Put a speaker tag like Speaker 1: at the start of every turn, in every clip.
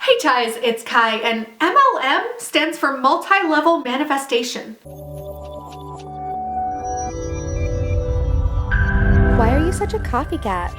Speaker 1: Hey guys, it's Kai, and MLM stands for multi-level manifestation.
Speaker 2: Why are you such a copycat?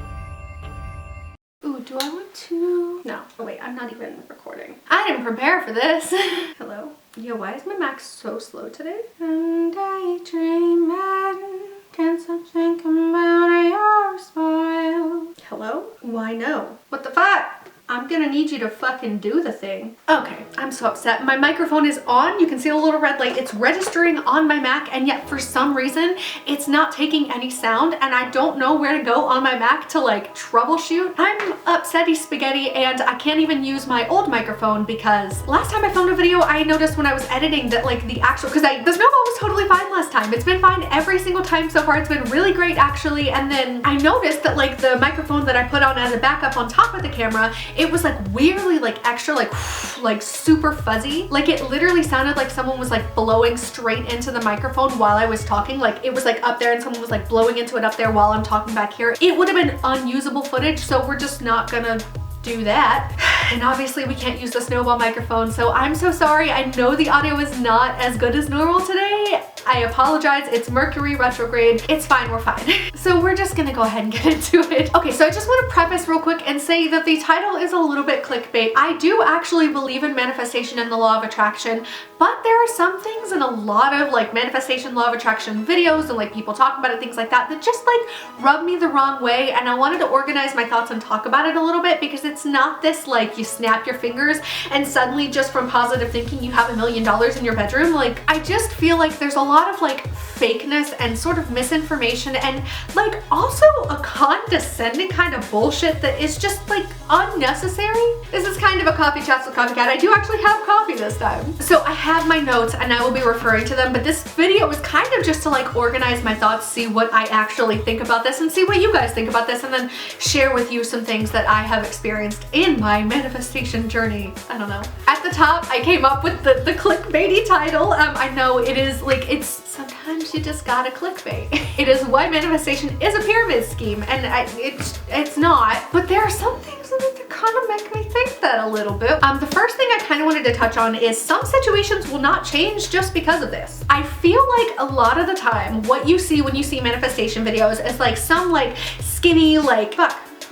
Speaker 1: Ooh, do I want to? No. Oh wait, I'm not even recording. I didn't prepare for this. Hello. Yo, why is my Mac so slow today? And I dream and can't stop thinking about your smile. Hello? Why no? What the fuck? I'm gonna need you to fucking do the thing. Okay, I'm so upset. My microphone is on. You can see a little red light. It's registering on my Mac, and yet for some reason, it's not taking any sound, and I don't know where to go on my Mac to like troubleshoot. I'm upsetty spaghetti, and I can't even use my old microphone because last time I filmed a video, I noticed when I was editing that like the actual, the snowball was totally fine last time. It's been fine every single time so far. It's been really great actually, and then I noticed that like the microphone that I put on as a backup on top of the camera, it was like weirdly like extra like super fuzzy. Like it literally sounded like someone was like blowing straight into the microphone while I was talking. Like it was like up there and someone was like blowing into it up there while I'm talking back here. It would have been unusable footage, so we're just not gonna do that. And obviously we can't use the snowball microphone, so I'm so sorry. I know the audio is not as good as normal today. I apologize. It's Mercury retrograde. It's fine, we're fine. So we're just gonna go ahead and get into it. Okay, so I just want to preface real quick and say that the title is a little bit clickbait. I do actually believe in manifestation and the law of attraction, but there are some things in a lot of like manifestation, law of attraction videos and like people talking about it, things like that just like rub me the wrong way, and I wanted to organize my thoughts and talk about it a little bit because it's not this like you snap your fingers and suddenly just from positive thinking you have $1 million in your bedroom. Like I just feel like there's a lot of like fakeness and sort of misinformation and like also a condescending kind of bullshit that is just like unnecessary. This is kind of a coffee chats with Copycat. I do actually have coffee this time. So I have my notes and I will be referring to them, but this video is kind of just to like organize my thoughts, see what I actually think about this and see what you guys think about this, and then share with you some things that I have experienced in my manifestation journey. I don't know. At the top, I came up with the clickbaity title. I know it is like, it's sometimes you just gotta clickbait. It is why manifestation is a pyramid scheme, and it's not, but there are some things in it that kind of make me think that a little bit. The first thing I kind of wanted to touch on is some situations will not change just because of this. I feel like a lot of the time what you see when you see manifestation videos is like some like skinny like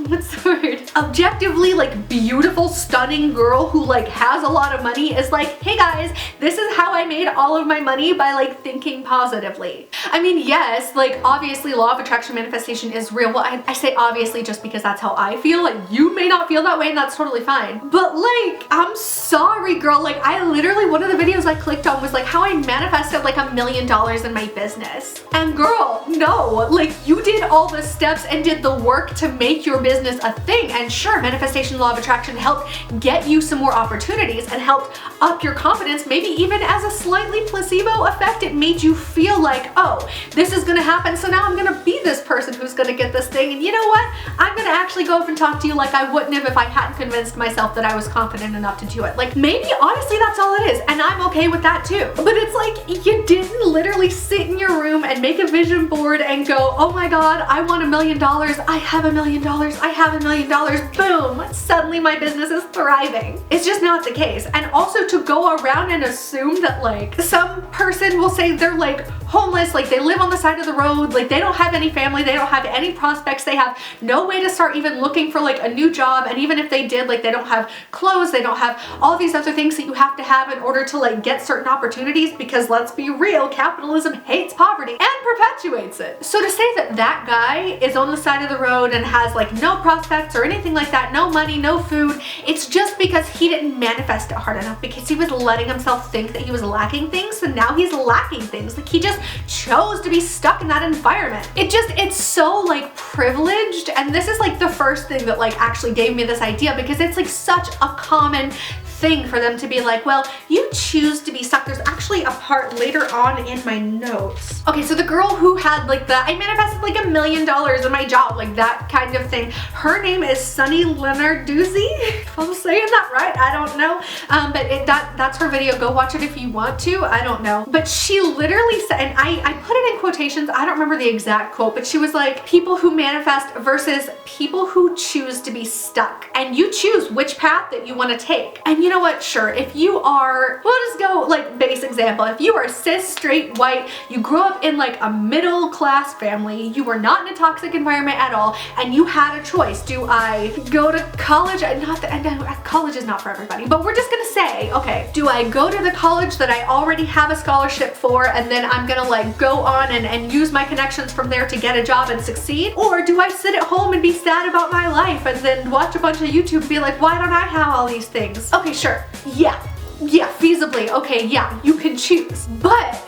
Speaker 1: what's the word? Objectively like beautiful, stunning girl who like has a lot of money is like, hey guys, this is how I made all of my money by like thinking positively. I mean, yes, like obviously law of attraction manifestation is real. Well, I say obviously just because that's how I feel. Like you may not feel that way and that's totally fine. But like, I'm sorry girl, like I literally, one of the videos I clicked on was like how I manifested like $1 million in my business. And girl, no, like you did all the steps and did the work to make your business a thing, and sure, manifestation, law of attraction helped get you some more opportunities and helped up your confidence. Maybe even as a slightly placebo effect, it made you feel like, oh, this is gonna happen, so now I'm gonna be this person who's gonna get this thing, and you know what? I'm gonna actually go up and talk to you like I wouldn't have if I hadn't convinced myself that I was confident enough to do it. Like maybe honestly that's all it is, and I'm okay with that too. But it's like you didn't literally sit in your room and make a vision board and go, oh my god, I want $1 million, I have $1 million, I have $1 million, boom, suddenly my business is thriving. It's just not the case. And also to go around and assume that like some person will say they're like homeless, like they live on the side of the road, like they don't have any family, they don't have any prospects, they have no way to start even looking for like a new job, and even if they did, like they don't have clothes, they don't have all these other things that you have to have in order to like get certain opportunities, because let's be real, capitalism hates poverty and perpetuates it. So to say that that guy is on the side of the road and has like no prospects or anything like that, no money, no food, it's just because he didn't manifest it hard enough, because he was letting himself think that he was lacking things, so now he's lacking things. Like he just chose to be stuck in that environment. It's so like privileged, and this is like the first thing that like actually gave me this idea, because it's like such a common thing for them to be like, well, you choose to be stuck. There's actually a part later on in my notes. Okay, so the girl who had like I manifested like $1 million in my job, like that kind of thing. Her name is Sunny Lenarduzzi. If I'm saying that right, I don't know. But that's her video. Go watch it if you want to. I don't know. But she literally said, and I put it in quotations, I don't remember the exact quote, but she was like, people who manifest versus people who choose to be stuck. And you choose which path that you want to take. And you know what? Sure, if you are, we'll just go like base example. If you are cis, straight, white, you grew up in like a middle class family, you were not in a toxic environment at all, and you had a choice. Do I go to college? Not that, I know college is not for everybody, but we're just gonna say, okay, do I go to the college that I already have a scholarship for, and then I'm gonna like go on and use my connections from there to get a job and succeed? Or do I sit at home and be sad about my life and then watch a bunch of YouTube and be like, why don't I have all these things? Okay, sure, yeah, feasibly, okay, yeah, you can choose. But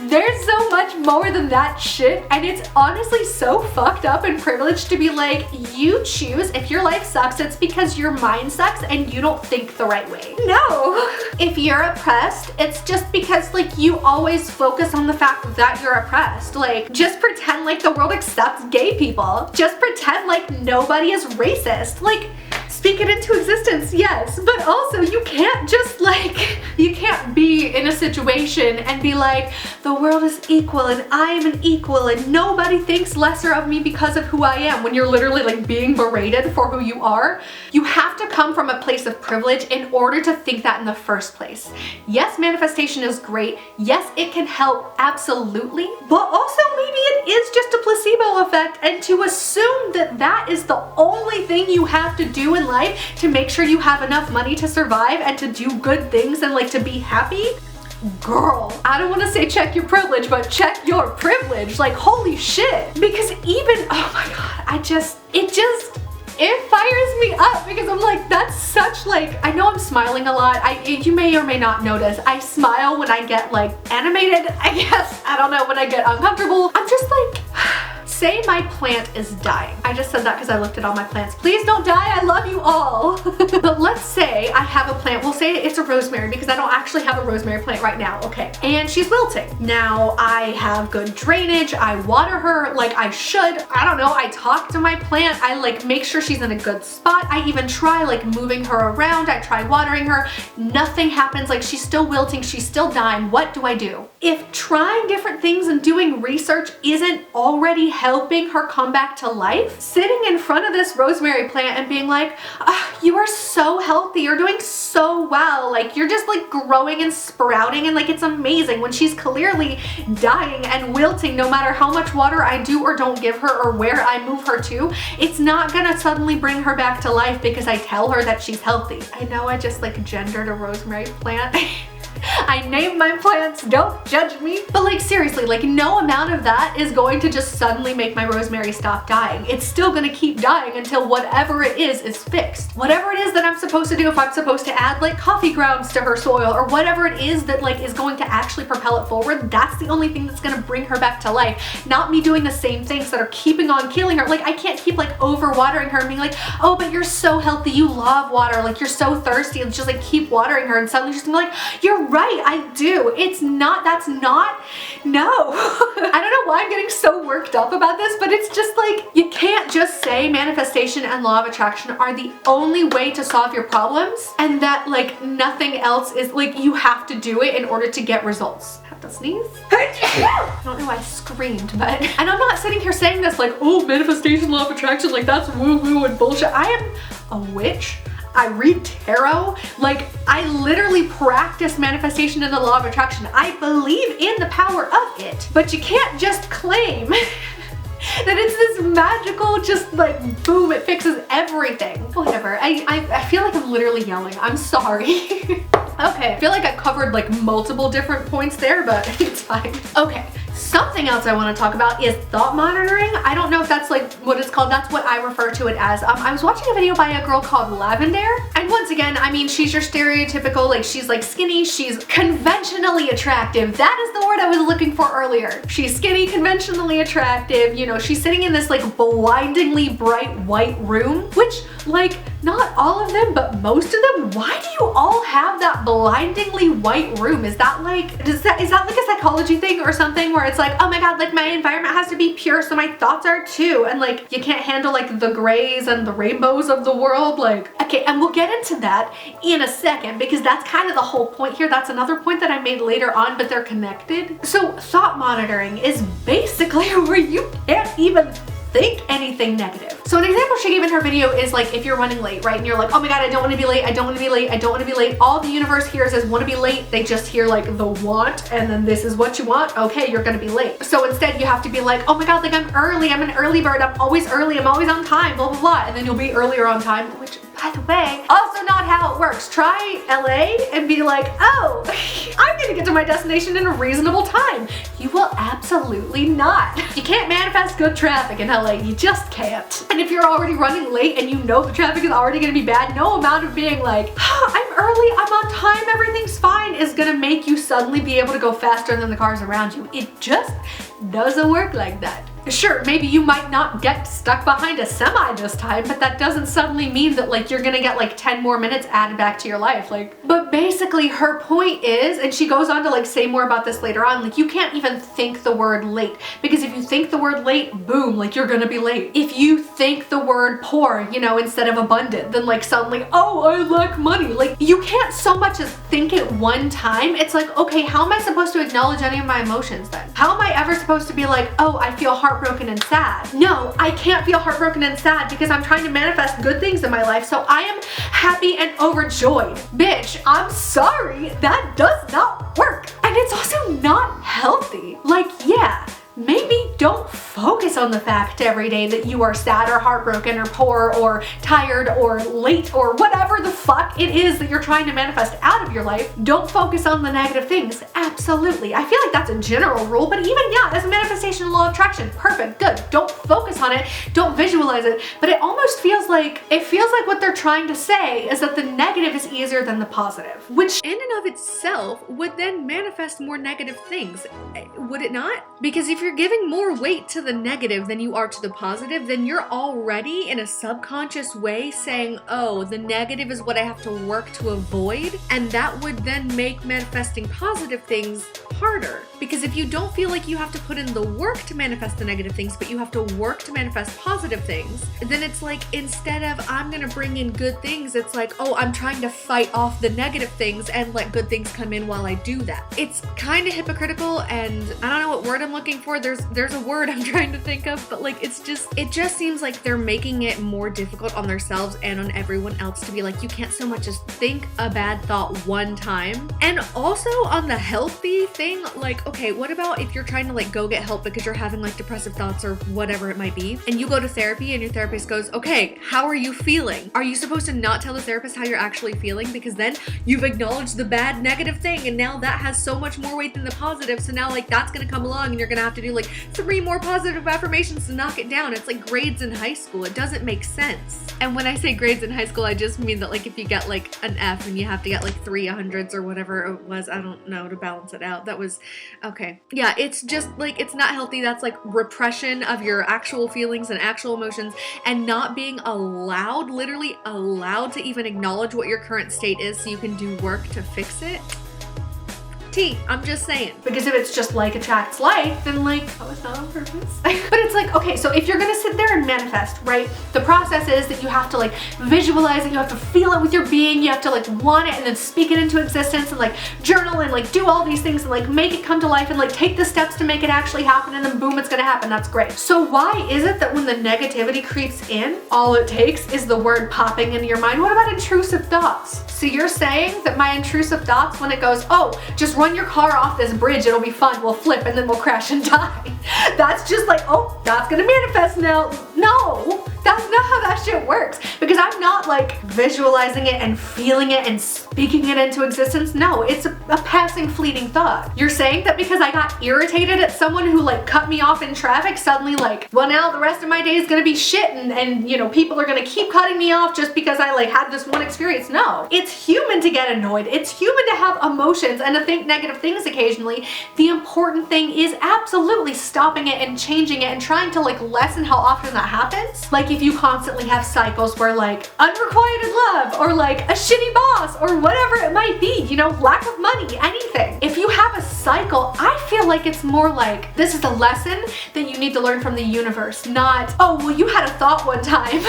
Speaker 1: there's so much more than that shit, and it's honestly so fucked up and privileged to be like, you choose. If your life sucks, it's because your mind sucks and you don't think the right way. No. If you're oppressed, it's just because like you always focus on the fact that you're oppressed. Like, just pretend like the world accepts gay people. Just pretend like nobody is racist. Like, speak it into existence, yes, but also you can't just like, you can't be in a situation and be like, the world is equal and I am an equal and nobody thinks lesser of me because of who I am, when you're literally like being berated for who you are. You have to come from a place of privilege in order to think that in the first place. Yes, manifestation is great. Yes, it can help, absolutely, but also maybe it is just a placebo effect, and to assume that that is the only thing you have to do in life to make sure you have enough money to survive and to do good things and like to be happy. Girl, I don't want to say check your privilege, but check your privilege. Like, holy shit. Because even, oh my god, it fires me up because I'm like, that's such like, I know I'm smiling a lot. You may or may not notice, I smile when I get like animated, I guess. I don't know, when I get uncomfortable. I'm just like, say my plant is dying. I just said that because I looked at all my plants. Please don't die, I love you all. But let's say I have a plant, we'll say it's a rosemary because I don't actually have a rosemary plant right now, okay? And she's wilting. Now I have good drainage, I water her like I should. I don't know, I talk to my plant, I like make sure she's in a good spot. I even try like moving her around, I try watering her. Nothing happens, like she's still wilting, she's still dying. What do I do? If trying different things and doing research isn't already helping her come back to life, sitting in front of this rosemary plant and being like, you are so healthy, you're doing so well, like you're just like growing and sprouting and like it's amazing, when she's clearly dying and wilting no matter how much water I do or don't give her or where I move her to, it's not gonna suddenly bring her back to life because I tell her that she's healthy. I know I just like gendered a rosemary plant. I name my plants, don't judge me. But like seriously, like no amount of that is going to just suddenly make my rosemary stop dying. It's still gonna keep dying until whatever it is fixed. Whatever it is that I'm supposed to do, if I'm supposed to add like coffee grounds to her soil or whatever it is that like is going to actually propel it forward, that's the only thing that's gonna bring her back to life. Not me doing the same things that are keeping on killing her. Like I can't keep like over watering her and being like, oh, but you're so healthy, you love water, like you're so thirsty, and just like keep watering her and suddenly she's gonna be like, you're right, I do. It's not, that's not, no. I don't know why I'm getting so worked up about this, but it's just like, you can't just say manifestation and law of attraction are the only way to solve your problems and that like nothing else is, like you have to do it in order to get results. I have to sneeze. I don't know why I screamed, but, and I'm not sitting here saying this like, oh, manifestation, law of attraction, like that's woo woo and bullshit. I am a witch. I read tarot, like I literally practice manifestation and the law of attraction. I believe in the power of it, but you can't just claim that it's this magical, just like boom, it fixes everything. Whatever, I feel like I'm literally yelling, I'm sorry. Okay, I feel like I covered like multiple different points there, but it's fine. Okay. Something else I want to talk about is thought monitoring. I don't know if that's like what it's called. That's what I refer to it as. I was watching a video by a girl called Lavender. And once again, I mean, she's your stereotypical, like she's like skinny, she's conventionally attractive. That is the word I was looking for earlier. She's skinny, conventionally attractive. You know, she's sitting in this like blindingly bright white room, which like not all of them, but most of them, why do you all have that blindingly white room? Is that like, is that like a psychology thing or something where it's like, oh my god, like my environment has to be pure so my thoughts are too, and like you can't handle like the grays and the rainbows of the world? Like, okay, and we'll get into that in a second because that's kind of the whole point here. That's another point that I made later on, but they're connected. So thought monitoring is basically where you can't even think anything negative. So an example she gave in her video is like if you're running late, right? And you're like, oh my god, I don't want to be late, I don't want to be late, I don't want to be late. All the universe hears is want to be late. They just hear like the want, and then this is what you want. Okay, you're gonna be late. So instead you have to be like, oh my god, like I'm early, I'm an early bird, I'm always early, I'm always on time, blah blah blah. And then you'll be earlier on time, which by the way, also not how it works. Try LA and be like, oh, I'm gonna get to my destination in a reasonable time. You will absolutely not. You can't manifest good traffic in LA, you just can't. And if you're already running late and you know the traffic is already gonna be bad, no amount of being like, oh, I'm early, I'm on time, everything's fine, is gonna make you suddenly be able to go faster than the cars around you. It just doesn't work like that. Sure, maybe you might not get stuck behind a semi this time, but that doesn't suddenly mean that like you're gonna get like 10 more minutes added back to your life. Like, but basically her point is, and she goes on to like say more about this later on, like you can't even think the word late, because if you think the word late, boom, like you're gonna be late. If you think the word poor, you know, instead of abundant, then like suddenly, oh, I lack money. Like you can't so much as think it one time. It's like, okay, how am I supposed to acknowledge any of my emotions then? How am I ever supposed to be like, oh, I feel heartbroken and sad? No, I can't feel heartbroken and sad because I'm trying to manifest good things in my life, so I am happy and overjoyed. Bitch, I'm sorry, that does not work. And it's also not healthy. Like, yeah, maybe don't focus on the fact every day that you are sad or heartbroken or poor or tired or late or whatever the fuck it is that you're trying to manifest out of your life. Don't focus on the negative things. Absolutely. I feel like that's a general rule, but even, yeah, as a manifestation law of attraction, perfect, good. Don't focus on it, don't visualize it, but it almost feels like, what they're trying to say is that the negative is easier than the positive, which in and of itself would then manifest more negative things, would it not? Because if you're giving more weight to the negative than you are to the positive, then you're already in a subconscious way saying, oh, the negative is what I have to work to avoid, and that would then make manifesting positive things harder. Because if you don't feel like you have to put in the work to manifest the negative things, but you have to work to manifest positive things, then it's like, instead of I'm gonna bring in good things, it's like, oh, I'm trying to fight off the negative things and let good things come in while I do that. It's kind of hypocritical, and I don't know what word I'm looking for. There's a word I'm trying to think of, but like it just seems like they're making it more difficult on themselves and on everyone else to be like, you can't so much as think a bad thought one time. And also on the healthy thing, like, okay, what about if you're trying to like go get help because you're having like depressive thoughts or whatever it might be, and you go to therapy and your therapist goes, okay, how are you feeling? Are you supposed to not tell the therapist how you're actually feeling? Because then you've acknowledged the bad negative thing, and now that has so much more weight than the positive, so now like that's gonna come along and you're gonna have to do like 3 more positive affirmations to knock it down. It's like grades in high school. It doesn't make sense. And when I say grades in high school, I just mean that like if you get like an F and you have to get like 3 100s or whatever it was, I don't know, to balance it out. That was okay. Yeah, it's just like, it's not healthy. That's like repression of your actual feelings and actual emotions, and not being allowed, literally allowed, to even acknowledge what your current state is so you can do work to fix it. I'm just saying. Because if it's just like attracts like, then like, oh, it's not on purpose. But it's like, okay, so if you're gonna sit there and manifest, right? The process is that you have to like visualize it, you have to feel it with your being, you have to like want it and then speak it into existence and like journal and like do all these things and like make it come to life and like take the steps to make it actually happen, and then boom, it's gonna happen. That's great. So why is it that when the negativity creeps in, all it takes is the word popping into your mind? What about intrusive thoughts? So you're saying that my intrusive thoughts, when it goes, oh, just run your car off this bridge, it'll be fun, we'll flip and then we'll crash and die. That's just like, oh, that's gonna manifest now. No, that's not how that shit works. Because I'm not like visualizing it and feeling it and speaking it into existence. No, it's a passing fleeting thought. You're saying that because I got irritated at someone who like cut me off in traffic, suddenly like, well, now the rest of my day is gonna be shit and you know, people are gonna keep cutting me off just because I like had this one experience. No, it's human to get annoyed. It's human to have emotions and to think negative things occasionally. The important thing is absolutely stopping it and changing it and trying to like lessen how often that happens. Like if you constantly have cycles where like unrequited love or like a shitty boss or whatever it might be, you know, lack of money, anything. If you have a cycle, I feel like it's more like this is a lesson that you need to learn from the universe, not, oh, well, you had a thought one time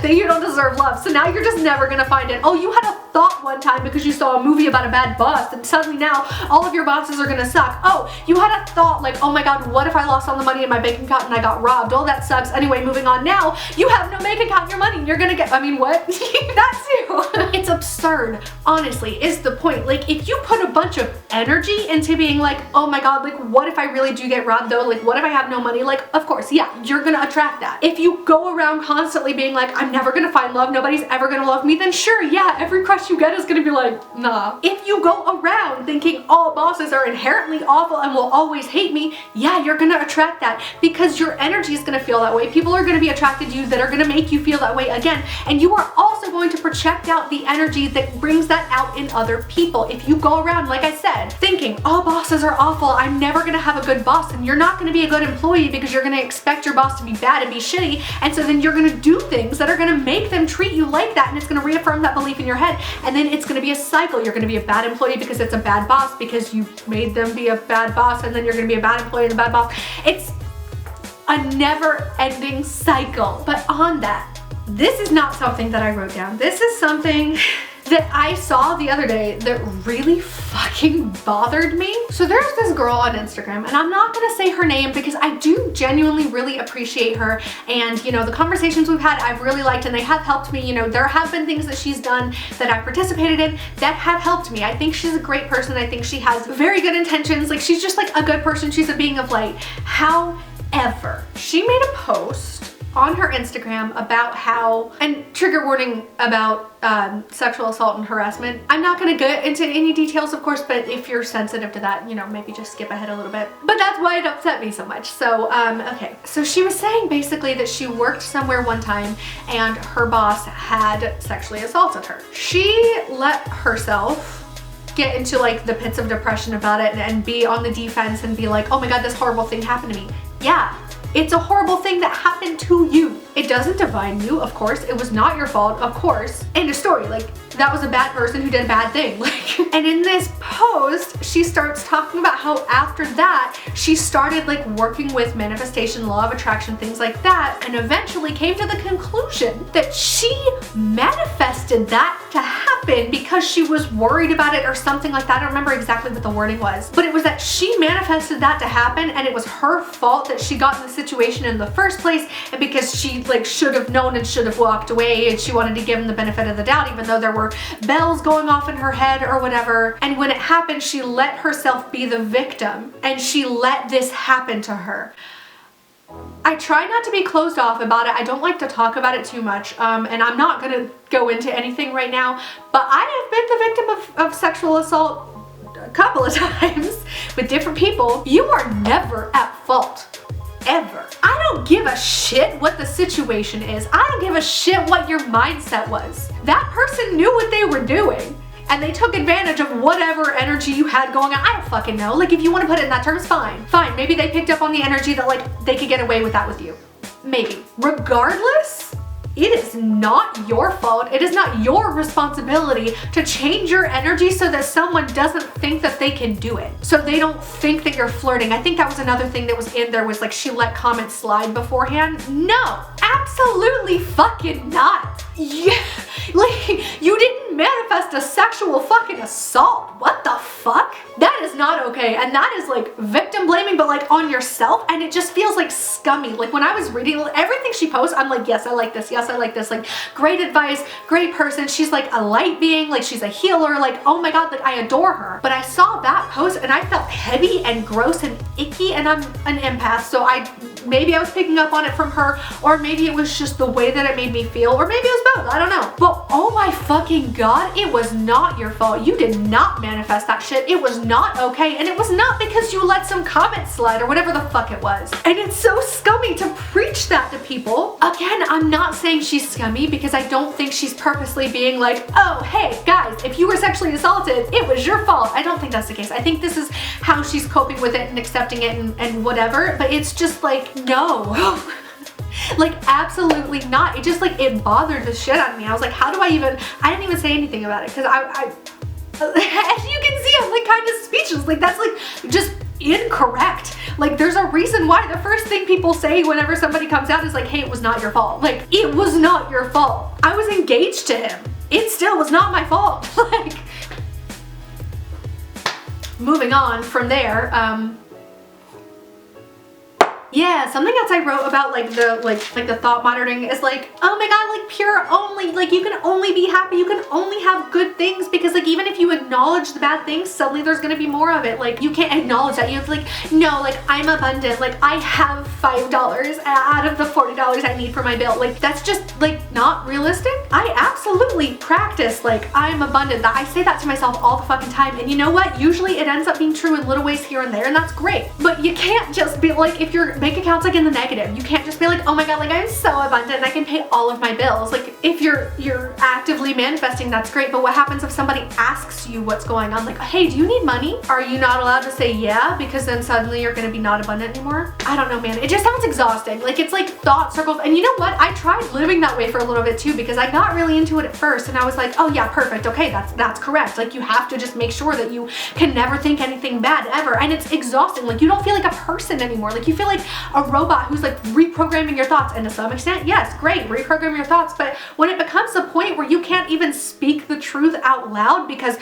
Speaker 1: that you don't deserve love, so now you're just never gonna find it. Oh, you had a thought one time because you saw a movie about a bad boss and suddenly now all of your bosses are gonna suck. Oh, you had a thought like, oh my god, what if I lost all the money in my bank account and I got robbed? Oh, that sucks. Anyway, moving on. Now you have no bank account, your money, you're gonna get, I mean, what? That too. It's absurd, honestly, is the point. Like if you put a bunch of energy into being like, oh my god, like what if I really do get robbed though? Like what if I have no money? Like of course, yeah, you're gonna attract that. If you go around constantly being like, I'm never gonna find love, nobody's ever gonna love me, then sure, yeah, every crush you get is gonna be like, nah. If you go around thinking all bosses are inherently awful and will always hate me, yeah, you're gonna attract that because your energy is gonna feel that way. People are gonna be attracted to you that are gonna make you feel that way again, and you are also going to project out the energy that brings that out in other people. If you go around, like I said, thinking all bosses are awful, I'm never gonna have a good boss, and you're not gonna be a good employee because you're gonna expect your boss to be bad and be shitty, and so then you're gonna do things that are gonna make them treat you like that, and it's gonna reaffirm that belief in your head, and then it's gonna be a cycle. You're gonna be a bad employee because it's a bad boss because you made them be a bad boss, and then you're gonna be a bad employee and a bad boss. It's a never-ending cycle. But on that, this is not something that I wrote down. This is something that I saw the other day that really fucking bothered me. So there's this girl on Instagram, and I'm not gonna say her name because I do genuinely really appreciate her, and you know, the conversations we've had I've really liked and they have helped me. You know, there have been things that she's done that I've participated in that have helped me. I think she's a great person. I think she has very good intentions. Like she's just like a good person. She's a being of light. However, she made a post on her Instagram about how, and trigger warning about sexual assault and harassment. I'm not gonna get into any details, of course, but if you're sensitive to that, you know, maybe just skip ahead a little bit. But that's why it upset me so much. So, okay. So she was saying basically that she worked somewhere one time and her boss had sexually assaulted her. She let herself get into like the pits of depression about it and be on the defense and be like, oh my god, this horrible thing happened to me. Yeah. It's a horrible thing that happened to you. It doesn't define you, of course. It was not your fault, of course. End of story. Like, that was a bad person who did a bad thing. Like, and in this post, she starts talking about how after that, she started like working with manifestation, law of attraction, things like that, and eventually came to the conclusion that she manifested that to happen because she was worried about it or something like that. I don't remember exactly what the wording was, but it was that she manifested that to happen and it was her fault that she got in the situation in the first place, and because she like should have known and should have walked away, and she wanted to give him the benefit of the doubt even though there were bells going off in her head or whatever. And when it happened, she let herself be the victim and she let this happen to her. I try not to be closed off about it. I don't like to talk about it too much, and I'm not gonna go into anything right now, but I have been the victim of sexual assault a couple of times with different people. You are never at fault. Ever. I don't give a shit what the situation is. I don't give a shit what your mindset was. That person knew what they were doing and they took advantage of whatever energy you had going on. I don't fucking know. Like, if you want to put it in that terms, fine. Fine. Maybe they picked up on the energy that like they could get away with that with you. Maybe. Regardless, it is not your fault. It is not your responsibility to change your energy so that someone doesn't think that they can do it. So they don't think that you're flirting. I think that was another thing that was in there, was like she let comments slide beforehand. No, absolutely fucking not. Yeah, like, you didn't manifest a sexual fucking assault. What the fuck? That is not okay. And that is like victim blaming, but like on yourself. And it just feels like scummy. Like when I was reading everything she posts, I'm like, yes, I like this. Yes, I like this. Like, great advice, great person. She's like a light being, like she's a healer. Like, oh my God, like I adore her. But I saw that post and I felt heavy and gross and icky, and I'm an empath, so I maybe I was picking up on it from her, or maybe it was just the way that it made me feel, or maybe it was both, I don't know. But oh my fucking God, it was not your fault. You did not manifest that shit. It was not okay, and it was not because you let some comment slide or whatever the fuck it was. And it's so scummy to preach that to people. Again, I'm not saying she's scummy because I don't think she's purposely being like, oh, hey, guys, if you were sexually assaulted, it was your fault. I don't think that's the case. I think this is how she's coping with it and accepting it and whatever, but it's just like, no. Like, absolutely not. It just, like, it bothered the shit out of me. I was like, how do I didn't even say anything about it because as you can see, I'm like kind of speechless. Like, that's like just incorrect. Like, there's a reason why the first thing people say whenever somebody comes out is like, hey, it was not your fault. Like, it was not your fault. I was engaged to him. It still was not my fault. Like, moving on from there, yeah, something else I wrote about like the thought monitoring is like, oh my God, like pure only, like you can only be happy, you can only have good things, because like even if you acknowledge the bad things, suddenly there's gonna be more of it. Like, you can't acknowledge that. You have to like, no, like I'm abundant, like I have $5 out of the $40 I need for my bill. Like, that's just like not realistic. I absolutely practice like I'm abundant. That I say that to myself all the fucking time, and you know what? Usually it ends up being true in little ways here and there, and that's great. But you can't just be like, if your bank account's like in the negative, you can't just be like, oh my God, like I'm so abundant and I can pay all of my bills. Like, if you're actively manifesting, that's great, but what happens if somebody asks you what's going on? Like, hey, do you need money? Are you not allowed to say yeah, because then suddenly you're gonna be not abundant anymore? I don't know, man. It just sounds exhausting. Like, it's like thought circles. And you know what? I tried living that way for a little bit too, because I got really into it at first, and I was like, oh yeah, perfect, okay, that's correct. Like, you have to just make sure that you can never think anything bad ever, and it's exhausting. Like, you don't feel like a person anymore. Like, you feel like a robot who's like reprogramming your thoughts, and to some extent, yes, great, reprogram your thoughts, but when it becomes a point where you can't even speak the truth out loud because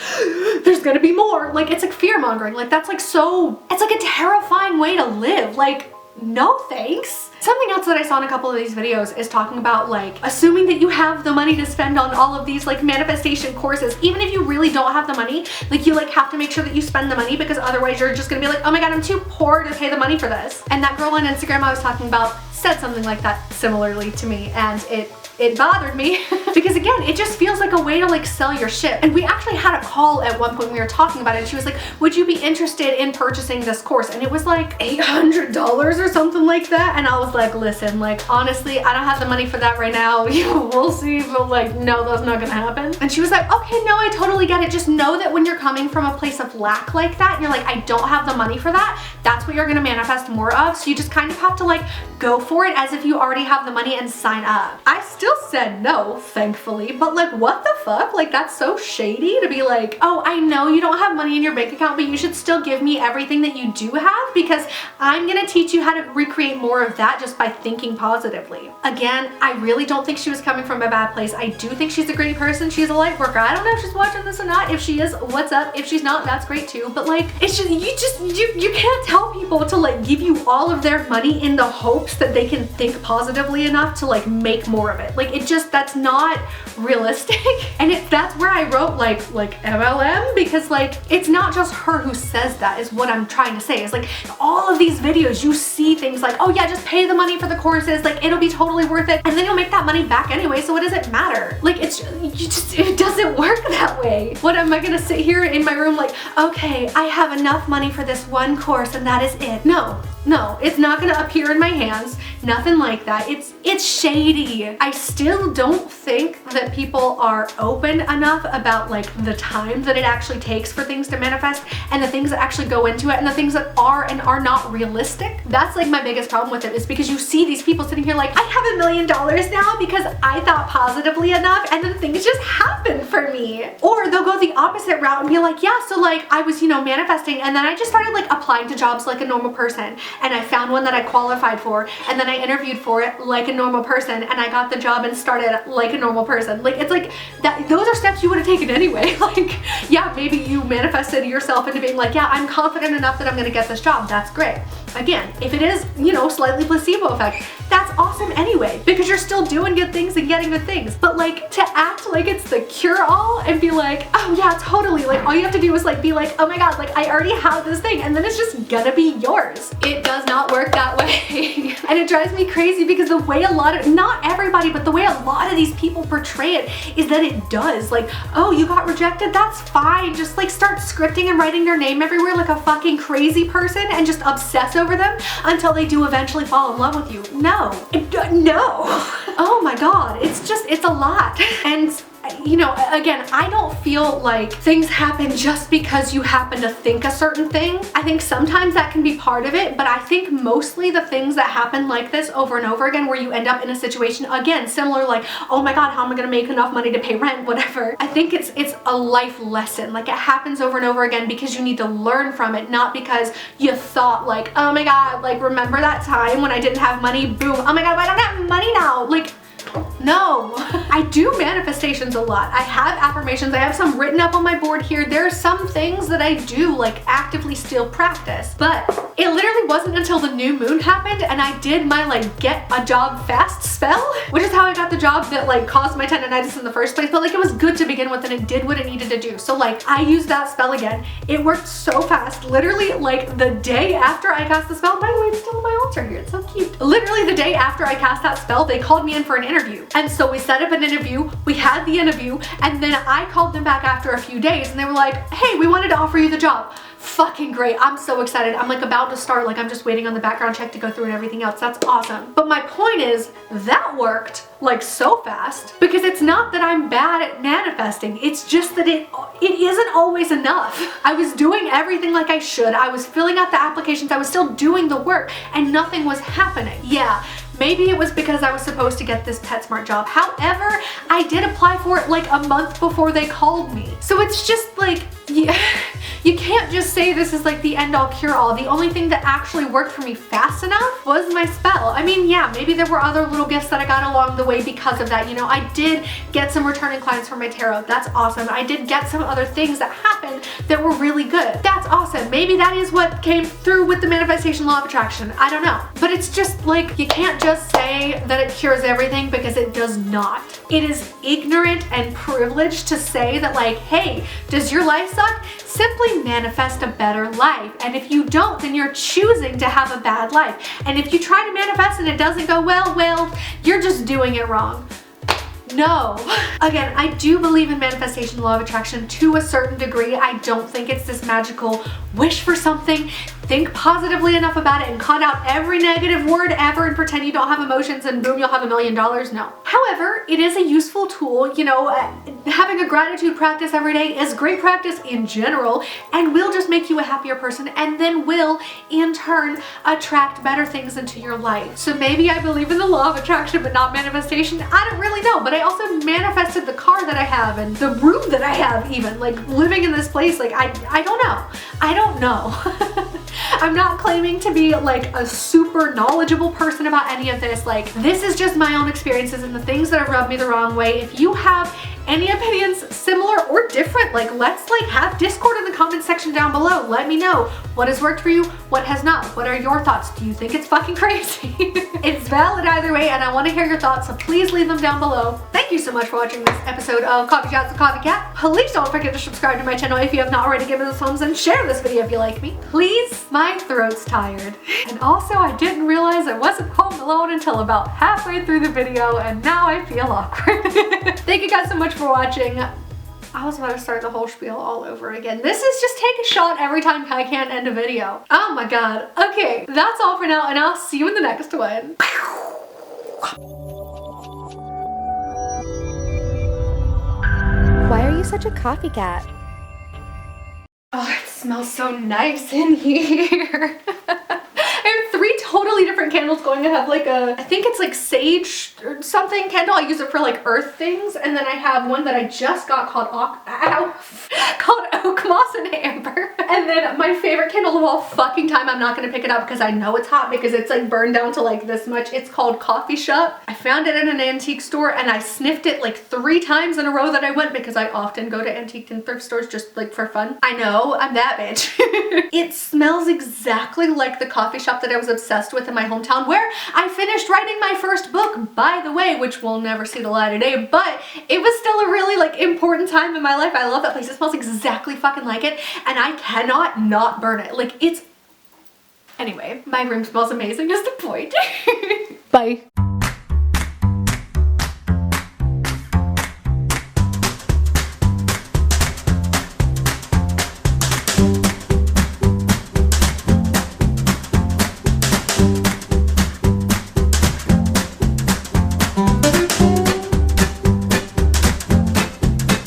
Speaker 1: there's gonna be more, like, it's like fear mongering. Like, that's like so, it's like a terrifying way to live. Like, no thanks. Something else that I saw in a couple of these videos is talking about like assuming that you have the money to spend on all of these like manifestation courses. Even if you really don't have the money, like you like have to make sure that you spend the money, because otherwise you're just gonna be like, oh my God, I'm too poor to pay the money for this. And that girl on Instagram I was talking about said something like that similarly to me, and it bothered me because again, it just feels like a way to like sell your shit. And we actually had a call at one point, we were talking about it, and she was like, would you be interested in purchasing this course? And it was like $800 or something like that. And I was like, listen, like honestly, I don't have the money for that right now. We'll see, but like, no, that's not gonna happen. And she was like, okay, no, I totally get it. Just know that when you're coming from a place of lack like that, and you're like, I don't have the money for that, that's what you're gonna manifest more of. So you just kind of have to like go for it as if you already have the money and sign up. I still said no, thankfully, but like, what the fuck? Like, that's so shady to be like, oh, I know you don't have money in your bank account, but you should still give me everything that you do have, because I'm gonna teach you how to recreate more of that just by thinking positively. Again, I really don't think she was coming from a bad place. I do think she's a great person. She's a light worker. I don't know if she's watching this or not. If she is, what's up? If she's not, that's great too. But like, it's just, you can't tell people to like give you all of their money in the hopes that they can think positively enough to like make more of it. Like, it just, that's not realistic. And that's where I wrote like MLM, because like, it's not just her who says that, is what I'm trying to say. Is like, all of these videos, you see things like, oh yeah, just pay the money for the courses, like it'll be totally worth it, and then you'll make that money back anyway, so what does it matter? Like, it doesn't work that way. What, am I gonna sit here in my room like, okay, I have enough money for this one course and that is it? No, it's not gonna appear in my hands, nothing like that. It's shady. I still don't think that people are open enough about like the time that it actually takes for things to manifest, and the things that actually go into it, and the things that are and are not realistic. That's like my biggest problem with it, is because you see these people sitting here like, I have $1 million now because I thought positively enough, and then things just happen for me. Or they'll go the opposite route and be like, yeah, so like I was, manifesting, and then I just started like applying to jobs like a normal person, and I found one that I qualified for, and then I interviewed for it like a normal person, and I got the job and started like a normal person. person. Like, it's like that, those are steps you would have taken anyway. Like, yeah, maybe you manifested yourself into being like, yeah, I'm confident enough that I'm gonna get this job. That's great. Again, if it is, you know, slightly placebo effect, that's awesome anyway, because you're still doing good things and getting good things. But like, to act like it's the cure-all and be like, oh yeah, totally, like all you have to do is like be like, oh my god, like I already have this thing, and then it's just gonna be yours. It does not work that way. And it drives me crazy because the way a lot of, not everybody, but the way a lot of these people portray it is that it does. Like, oh, you got rejected, that's fine. Just like start scripting and writing their name everywhere like a fucking crazy person and just obsess over them until they do eventually fall in love with you. No. No. Oh my god. It's just, it's a lot. And you know, again, I don't feel like things happen just because you happen to think a certain thing. I think sometimes that can be part of it, but I think mostly the things that happen like this over and over again, where you end up in a situation, again, similar, like, oh my god, how am I gonna make enough money to pay rent, whatever. I think it's a life lesson. Like, it happens over and over again because you need to learn from it, not because you thought like, oh my god, like, remember that time when I didn't have money? Boom. Oh my god, I don't have money now. Like, no. I do manifestations a lot. I have affirmations. I have some written up on my board here. There are some things that I do like actively still practice, but it literally wasn't until the new moon happened and I did my like get a job fast spell, which is how I got the job that like caused my tendonitis in the first place. But like, it was good to begin with and it did what it needed to do. So like, I used that spell again. It worked so fast. Literally like the day after I cast the spell, by the way, it's still on my altar here. It's so cute. Literally the day after I cast that spell, they called me in for an interview. And so we set up an interview, we had the interview, and then I called them back after a few days and they were like, hey, we wanted to offer you the job. Fucking great. I'm so excited. I'm like about to start, like I'm just waiting on the background check to go through and everything else. That's awesome. But my point is, that worked like so fast because it's not that I'm bad at manifesting. It's just that it isn't always enough. I was doing everything like I should. I was filling out the applications. I was still doing the work and nothing was happening. Yeah. Maybe it was because I was supposed to get this PetSmart job. However, I did apply for it like a month before they called me. So it's just like, yeah, you can't just say this is like the end-all cure-all. The only thing that actually worked for me fast enough was my spell. I mean, yeah, maybe there were other little gifts that I got along the way because of that. You know, I did get some returning clients for my tarot. That's awesome. I did get some other things that happened that were really good. That's awesome. Maybe that is what came through with the manifestation law of attraction. I don't know. But it's just like, you can't just say that it cures everything because it does not. It is ignorant and privileged to say that like, hey, does your life suck? Simply manifest a better life. And if you don't, then you're choosing to have a bad life. And if you try to manifest and it doesn't go well, you're just doing it wrong. No. Again, I do believe in manifestation law of attraction to a certain degree. I don't think it's this magical wish for something, think positively enough about it and cut out every negative word ever and pretend you don't have emotions and boom, you'll have $1 million. No. However, it is a useful tool. You know, having a gratitude practice every day is great practice in general and will just make you a happier person and then will in turn attract better things into your life. So maybe I believe in the law of attraction but not manifestation. I don't really know, but I also manifested the car that I have and the room that I have, even like living in this place. Like I don't know. I don't know. I'm not claiming to be like a super knowledgeable person about any of this. Like, this is just my own experiences and the things that have rubbed me the wrong way. If you have any opinions similar or different, like let's like have Discord in the comment section down below. Let me know what has worked for you, what has not. What are your thoughts? Do you think it's fucking crazy? It's valid either way and I want to hear your thoughts, so please leave them down below. Thank you so much for watching this episode of Coffee Chats with Coffee Cat. Please don't forget to subscribe to my channel if you have not already. Give it a thumbs and share this video if you like me. Please, my throat's tired. And also I didn't realize I wasn't home alone until about halfway through the video and now I feel awkward. Thank you guys so much for watching. I was about to start the whole spiel all over again. This is just take a shot every time I can't end a video. Oh my god. Okay, that's all for now and I'll see you in the next one.
Speaker 2: Why are you such a copycat?
Speaker 1: Oh, it smells so nice in here. I have 3 totally different candles going. I have like a, I think it's like sage or something candle. I use it for like earth things. And then I have one that I just got called called Oak Moss and Amber. And then my favorite candle of all fucking time, I'm not gonna pick it up because I know it's hot because it's like burned down to like this much. It's called Coffee Shop. I I found it in an antique store and I sniffed it like 3 times in a row that I went, because I often go to antique and thrift stores just like for fun. I know, I'm that bitch. It smells exactly like the coffee shop that I was obsessed with in my hometown, where I finished writing my first book, by the way, which will never see the light of day, but it was still a really like important time in my life. I love that place. It smells exactly fucking like it, and I cannot not burn it. Like, it's... Anyway, my room smells amazing is the point.
Speaker 2: Bye.